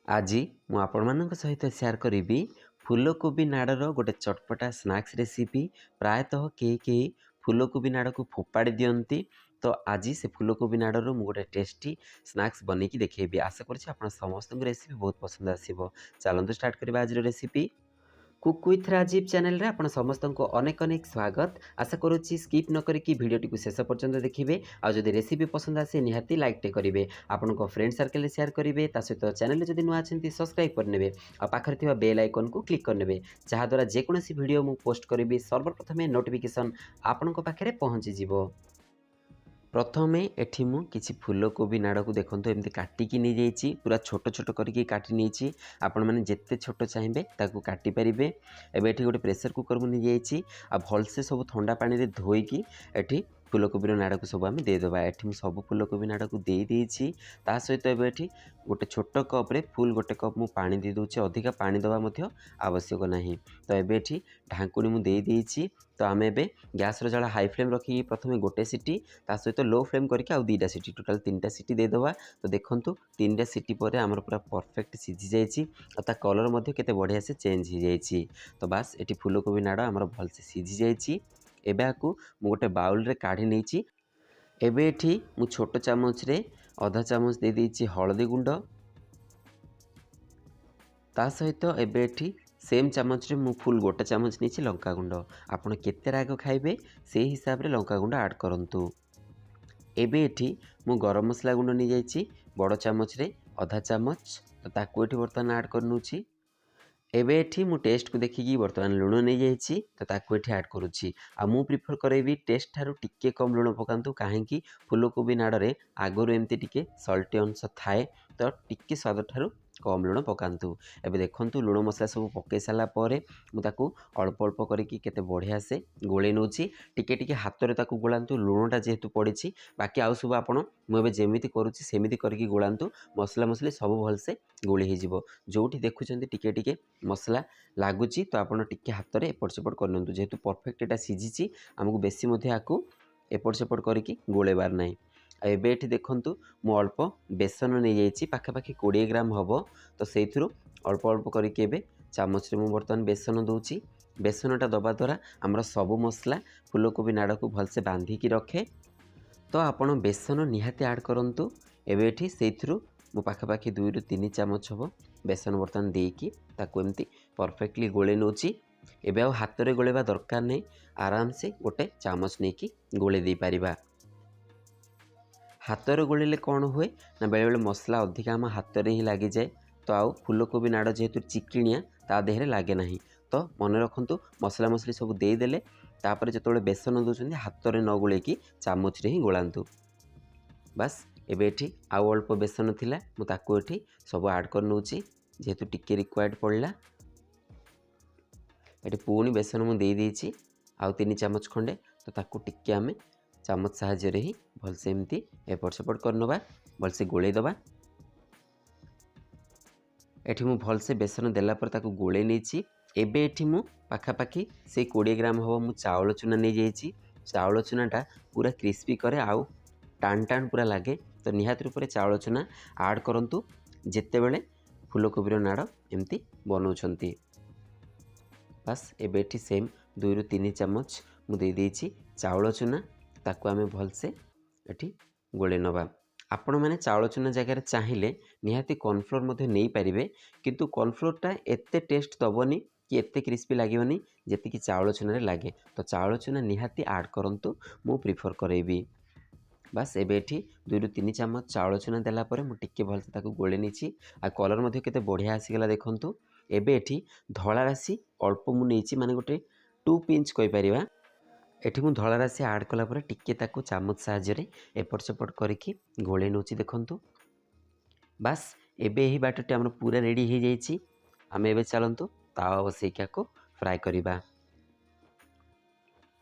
आज मु आपणମାନଙ୍କ सहित शेयर करी फूलकोबी नाड़र गोटे चटपटा स्नैक्स रेसिपी। प्रायतः कई फूलकोबी नाड़ को फोपाड़ी दियंती, तो आज से फूलकोबी नाड़र मु गोटे टेस्टी स्नैक्स बनैकी देखेबी। आशा कर समस्त रेसिपी बहुत पसंद आसो। चलतु स्टार्ट करबा आज recipe. Cook with Rajeev channel रे आपण समस्त को अनेक अनेक स्वागत। आशा करुच्ची स्किप न करिकी वीडियोटी को शेष पर्यंत देखिए। आज जदि रेसिपी पसंद आसे निहाती लाइक टे करेंगे, आपण फ्रेंड सर्कल शेयर करेंगे, सहित चैनल जदि नुआ सब्सक्राइब करने और पाखरे थिबा बेल आइकन को क्लिक करने, जहाद्वारा जेकोसी वीडियो मु पोस्ट करी सर्वप्रथमे नोटिफिकेशन आपण पाखे पहुँची जिवो। प्रथमे एठी मु किछि फूलकोबी नाड़ को देखो एमती काटिकी नहीं जाइए, पूरा छोट छोट करके काटी नहीं। आपण मैंने जिते छोट चाहिए ताकू काटी पारे। एबे गोटे प्रेसर कुकर को नहीं जाइए आ भलसे सब ठंडा पानी रे धोईकी एठी फूलकोबी नाड़ को सब आम देदेबा। एठी मु सब फूलकोबी नाड़ को दे देइछि। ता सहित एबे एठी गोटे छोट कप रे फुल गोटे कप मु पानी दे दूछि। अधिका पानी दवा मध्य आवश्यक नहीं। तो एबे एठी ढांकुनी मु दे देइछि। तो आम एबे गैस रो जला हाई फ्लेम रखी प्रथमे गोटे सीटी, ता सहित लो फ्लेम करके आउ 2टा सीटी, टोटाल 3टा सीटी देदेबा। तो देखंतु 3टा सीटी पर आमर पूरा परफेक्ट सिझी जाइछि और ता कलर मध्य केते बढ़िया से चेंज हो जाइछि। तो बास एठी फूलकोबी नाड़ आमर भल से सिझी जाइछि। एबे आकु मु गोटे बाउल रे काढी नेछि। एबे एठी मु छोट चामच रे आधा चामच दे देछि हळदी गुंड, ता सहित एबे एठी सेम चामच रे मु फुल गोटे चामच नेछि लंका गुंड। आपण केते राग खाइबे से हिसाब रे लंका गुंड ऐड करंतु। एबे एठी मु गरम मसला गुंड नहीं जाइछि बड़ चामच रे आधा चामच, तो ताकू एठी बर्तमान ऐड करनुछि। एबे एठी मु टेस्ट को देखिकी बर्तमान लुण नहीं जाइछि, तो ताकू एठी ऐड करूछि। आ मु प्रिफर करेबी टेस्ट ठारू टिके कम लुण पकांतु, काहेकि फूलकोबी नाड़े आगरू एमती टिके सल्टी अंश थाए, तो टिके स्वाद ठारू कम लुण पकांतु। एबे देखंतु लुण मसला सब पकई सारा परे मु ताकू अल्प अल्प करिकी केते बढ़िया से गोले नउछि। टिके टिके हाथ रे ताकू गोलांतु, लुणटा जेहेतु पड़िछि। बाकी आउ सब आपण मु एबे जेमिति करूछि सेमिति करिकी गोलांतु। मसला मसली सब भलसे गोली हे जिवो। जोठी देखुचंती टिके टिके मसला लागुची, तो आपण टिके हाथ रे एपट सेपट करनंतु। जेहेतु परफेक्ट एटा सिझिछि, हमकु बेसी मध्ये आकू एपट सेपट करिकी गोलेबार नाही। एबे एठी देखंतु मु अल्प बेसन नहीं जाइछि, पाखापाखि 20 ग्राम हबो। तो सेइथुरु अल्प अल्प करिके एबे चामच रे मु बर्तमान बेसन दउछि। बेसनटा दबा द्वारा हमर सब मसला फूलकोबी नाड़ को भलसे बांधिकी रखे। तो आपण बेसन निहाती ऐड करंतु। एबे एठी सेइथुरु मु पाखापाखि 2 रु 3 चामच हबो बेसन बर्तमान देकी ताकू एमती परफेक्टली गोले नउछि। एबे आउ हाथ रे गोलेबा दरकार नहीं, आराम से गोटे चामच नेकी गोले दे पारिबा। हाथ रे गोलेले कौन हुए ना, बेले बेले मसला अधिका आम हाथ रे ही लगी जाए। तो आउ फूलकोबी नाड़ जेहेतु चिकिणिया ता देहरे लागे नहीं। तो मन रखंतु मसला मसली सब देदेले तापर जेतोले बेसन दउछन्ती हाथ रे न गोलेकी चामच रे ही गोलांतु। बस एबे एठी आउ अल्प बेसन थिला, मु ताकू एठी सब ऐड कर नउछि जेहेतु टिके रिक्वायर्ड पड़ला। एठी पुणी बेसन मु दे देछि आउ 3 चामच खंडे। तो ताकू टिके आमे चामच साहाय्य रे ही भलसे एमती एपट सेपट करनबा, भलसे गोले दबा। एठी मु भलसे बेसन देला पर ताकू गोले नेछि। एबे एठी मु पाखापाखि से 20 ग्राम हबो मु चावल चूना नहीं जाइछि। चावल चूनाटा पूरा क्रिस्पी करे आउ टाण टाण पूरा लागे। तो निहाती रूप से चावल चूना ऐड करंतु जेते बेले फूलकोबीर नाड़ एमती बनाउछन्ती। बस एबे एठी सेम 2 रु 3 चामच मु दे देछि चावल चूना, ताकू आमे भलसे एठी गोले नबा। आपण माने चावल चूना जगह चाहिए निहाती कॉर्नफ्लोर मध्य नहीं पारिबे, किंतु कॉर्नफ्लोरटा एते टेस्ट दबनी कि एते क्रिस्पी लागिवनी जेतिकी चावल चूना रे लागे। तो चावल चूना निहाती ऐड करंतु, मु प्रिफर करेबी। बस एबे एठी 2 रु 3 चामच चावल चूना देला परे मु टिके भलसे ताकू गोले नेछि। आ कलर मध्य केते बढ़िया आसीगला देखंतु। एबे एठी धला राशि अल्प मु नेछि, माने गोटे 2 पिंच कहि परिबा। एठी मु धला राशि ऐड कला परे टिके ताकू चामच साहाय्य रे एपट सेपट करिकी गोले नउछि देखंतु। बस एबे एही बाटटी हमर पूरा रेडी हो जाइछि। आमे एबे चलंतु तावा बसैकी आको फ्राई करिबा।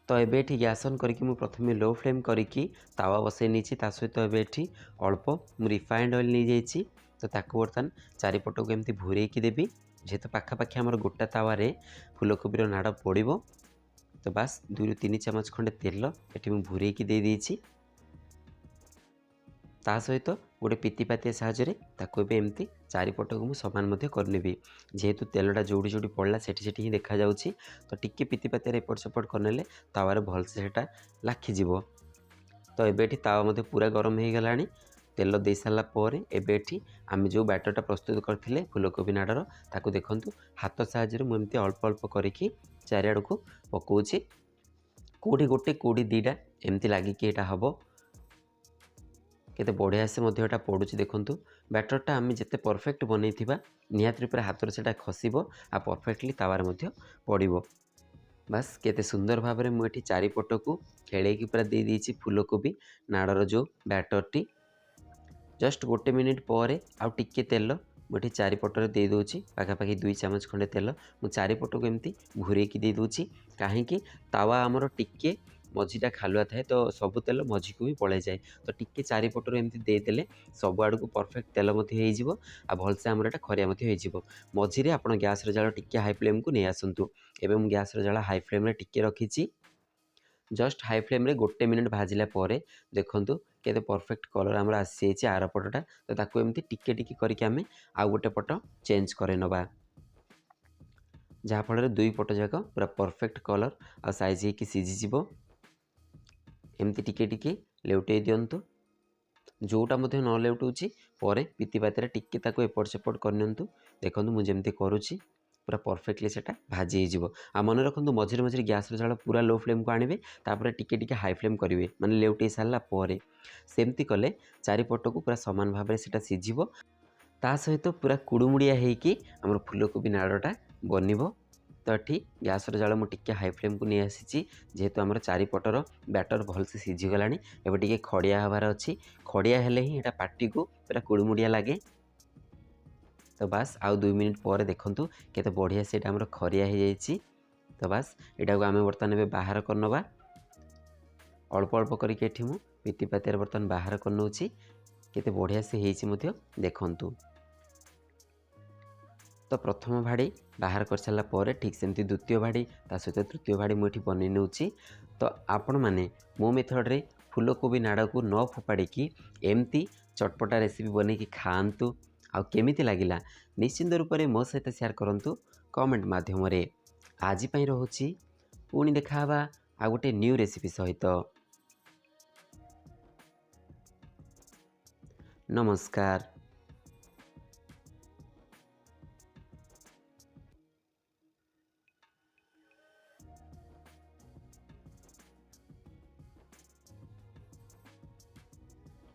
तो एबे एठी गैस ऑन करिकी मु प्रथमे लो फ्लेम करिकी तावा बसै नेछि। ता सहित एबे एठी अल्प मु रिफाइंड ऑयल नहीं जाइछि। तो ताकू बर्तन चारिपट को एमती घुरेकी देबी, जेहेतु पाखापाखि हमर गोटा तावा रे फूलकोबीर नाड़ पड़िबो। तो बस 2 रु 3 चामच खंडे तेल एठी मु घुरेकी दे देछि। ତା ସହିତ ଗୋଟେ ପିତିପାତିଆ ସାହାଯ୍ୟରେ ତାକୁ ଏବେ ଏମିତି ଚାରିପଟକୁ ମୁଁ ସମାନ ମଧ୍ୟ କରିନେବି। ଯେହେତୁ ତେଲଟା ଯୋଉଠି ଯୋଉଠି ପଡ଼ିଲା ସେଠି ହିଁ ଦେଖାଯାଉଛି, ତ ଟିକେ ପିତିପାତିଆରେ ଏପଟ ସେପଟ କରିନେଲେ ତାୱାରେ ଭଲସେ ସେଟା ଲାଖିଯିବ। ତ ଏବେ ଏଠି ତାୱା ମଧ୍ୟ ପୁରା ଗରମ ହେଇଗଲାଣି। ତେଲ ଦେଇ ସାରିଲା ପରେ ଏବେ ଏଠି ଆମେ ଯେଉଁ ବ୍ୟାଟରଟା ପ୍ରସ୍ତୁତ କରିଥିଲେ ଫୁଲକୋବି ନାଡ଼ର, ତାକୁ ଦେଖନ୍ତୁ ହାତ ସାହାଯ୍ୟରେ ମୁଁ ଏମିତି ଅଳ୍ପ ଅଳ୍ପ କରିକି ଚାରିଆଡ଼କୁ ପକାଉଛି। କେଉଁଠି ଗୋଟେ କେଉଁଠି ଦୁଇଟା ଏମିତି ଲାଗିକି ଏଇଟା ହେବ। କେତେ ବଢ଼ିଆ ସେ ମଧ୍ୟ ଏଇଟା ପଡ଼ୁଛି ଦେଖନ୍ତୁ। ବ୍ୟାଟରଟା ଆମେ ଯେତେ ପରଫେକ୍ଟ ବନେଇଥିବା ନିହାତି ରୂପରେ ହାତରେ ସେଟା ଖସିବ ଆଉ ପରଫେକ୍ଟଲି ତାୱାରେ ମଧ୍ୟ ପଡ଼ିବ। ବାସ୍ କେତେ ସୁନ୍ଦର ଭାବରେ ମୁଁ ଏଠି ଚାରିପଟକୁ ଖେଳେଇକି ପୁରା ଦେଇଦେଇଛି ଫୁଲକୋବି ନାଡ଼ର ଯେଉଁ ବ୍ୟାଟରଟି। ଜଷ୍ଟ 1 ମିନିଟ୍ ପରେ ଆଉ ଟିକେ ତେଲ ମୁଁ ଏଠି ଚାରିପଟରେ ଦେଇଦେଉଛି, ପାଖାପାଖି 2 ଚାମଚ ଖଣ୍ଡେ ତେଲ ମୁଁ ଚାରିପଟକୁ ଏମିତି ଘୁରେଇକି ଦେଇଦେଉଛି। କାହିଁକି ତାୱା ଆମର ଟିକେ ମଝିଟା ଖାଲୁଆ ଥାଏ, ତ ସବୁ ତେଲ ମଝିକୁ ବି ପଳାଇଯାଏ। ତ ଟିକେ ଚାରିପଟରୁ ଏମିତି ଦେଇଦେଲେ ସବୁଆଡ଼କୁ ପରଫେକ୍ଟ ତେଲ ମଧ୍ୟ ହେଇଯିବ ଆଉ ଭଲସେ ଆମର ଏଇଟା ଖରିଆ ମଧ୍ୟ ହେଇଯିବ। ମଝିରେ ଆପଣ ଗ୍ୟାସ୍ର ଜାଳ ଟିକେ ହାଇ ଫ୍ଲେମ୍କୁ ନେଇ ଆସନ୍ତୁ। ଏବେ ମୁଁ ଗ୍ୟାସ୍ର ଜାଳ ହାଇ ଫ୍ଲେମ୍ରେ ଟିକେ ରଖିଛି। ଜଷ୍ଟ ହାଇ ଫ୍ଲେମ୍ରେ 1 ମିନିଟ୍ ଭାଜିଲା ପରେ ଦେଖନ୍ତୁ କେତେ ପରଫେକ୍ଟ କଲର୍ ଆମର ଆସିଯାଇଛି ଆର ପଟଟା। ତ ତାକୁ ଏମିତି ଟିକେ ଟିକେ କରିକି ଆମେ ଆଉ ଗୋଟେ ପଟ ଚେଞ୍ଜ କରେଇ ନେବା, ଯାହାଫଳରେ ଦୁଇ ପଟ ଯାକ ପୁରା ପରଫେକ୍ଟ କଲର୍ ଆଉ ସାଇଜ୍ ହେଇକି ସିଝିଯିବ। ଏମିତି ଟିକେ ଟିକେ ଲେଉଟେଇ ଦିଅନ୍ତୁ। ଯେଉଁଟା ମଧ୍ୟ ନ ଲେଉଟୁଛି ପରେ ପିତିପାତିରେ ଟିକେ ତାକୁ ଏପଟ ସେପଟ କରିନିଅନ୍ତୁ। ଦେଖନ୍ତୁ ମୁଁ ଯେମିତି କରୁଛି ପୁରା ପରଫେକ୍ଟଲି ସେଟା ଭାଜି ହେଇଯିବ। ଆଉ ମନେ ରଖନ୍ତୁ ମଝିରେ ମଝିରେ ଗ୍ୟାସ୍ର ଜାଳ ପୁରା ଲୋ ଫ୍ଲେମ୍କୁ ଆଣିବେ, ତାପରେ ଟିକେ ଟିକେ ହାଇ ଫ୍ଲେମ୍ କରିବେ, ମାନେ ଲେଉଟେଇ ସାରିଲା ପରେ। ସେମିତି କଲେ ଚାରିପଟକୁ ପୁରା ସମାନ ଭାବରେ ସେଟା ସିଝିବ। ତା ସହିତ ପୁରା କୁଡ଼ୁମୁଡ଼ିଆ ହେଇକି ଆମର ଫୁଲକୋବି ନାଡ଼ଟା ବନିବ। ତ ଏଠି ଗ୍ୟାସ୍ର ଜାଳ ମୁଁ ଟିକେ ହାଇ ଫ୍ଲେମ୍କୁ ନେଇ ଆସିଛି, ଯେହେତୁ ଆମର ଚାରିପଟର ବ୍ୟାଟର ଭଲସେ ସିଝିଗଲାଣି। ଏବେ ଟିକେ ଖଡ଼ିଆ ହେବାର ଅଛି, ଖଡ଼ିଆ ହେଲେ ହିଁ ଏଇଟା ପାଟିକୁ ପୁରା କୁଡ଼ୁମୁଡ଼ିଆ ଲାଗେ। ତ ବାସ୍ ଆଉ 2 ମିନିଟ୍ ପରେ ଦେଖନ୍ତୁ କେତେ ବଢ଼ିଆ ସେଇଟା ଆମର ଖରିଆ ହେଇଯାଇଛି। ତ ବାସ୍ ଏଇଟାକୁ ଆମେ ବର୍ତ୍ତମାନ ଏବେ ବାହାର କରିନେବା। ଅଳ୍ପ ଅଳ୍ପ କରିକି ଏଠି ମୁଁ ପିତିପାତିଆରେ ବର୍ତ୍ତମାନ ବାହାର କରିନେଉଛି। କେତେ ବଢ଼ିଆ ସେ ହେଇଛି ମଧ୍ୟ ଦେଖନ୍ତୁ। ତ ପ୍ରଥମ ଭାଡ଼ି ବାହାର କରିସାରିଲା ପରେ ଠିକ୍ ସେମିତି ଦ୍ୱିତୀୟ ଭାଡ଼ି ତା ସହିତ ତୃତୀୟ ଭାଡ଼ି ମୁଁ ଏଠି ବନେଇ ନେଉଛି। ତ ଆପଣମାନେ ମୋ ମେଥଡ଼ରେ ଫୁଲକୋବି ନାଡ଼କୁ ନ ଫୋପାଡ଼ିକି ଏମିତି ଚଟପଟା ରେସିପି ବନେଇକି ଖାଆନ୍ତୁ। ଆଉ କେମିତି ଲାଗିଲା ନିଶ୍ଚିନ୍ତ ରୂପରେ ମୋ ସହିତ ସେୟାର କରନ୍ତୁ କମେଣ୍ଟ ମାଧ୍ୟମରେ। ଆଜି ପାଇଁ ରହୁଛି, ପୁଣି ଦେଖା ହେବା ଆଉ ଗୋଟେ ନ୍ୟୁ ରେସିପି ସହିତ। ନମସ୍କାର।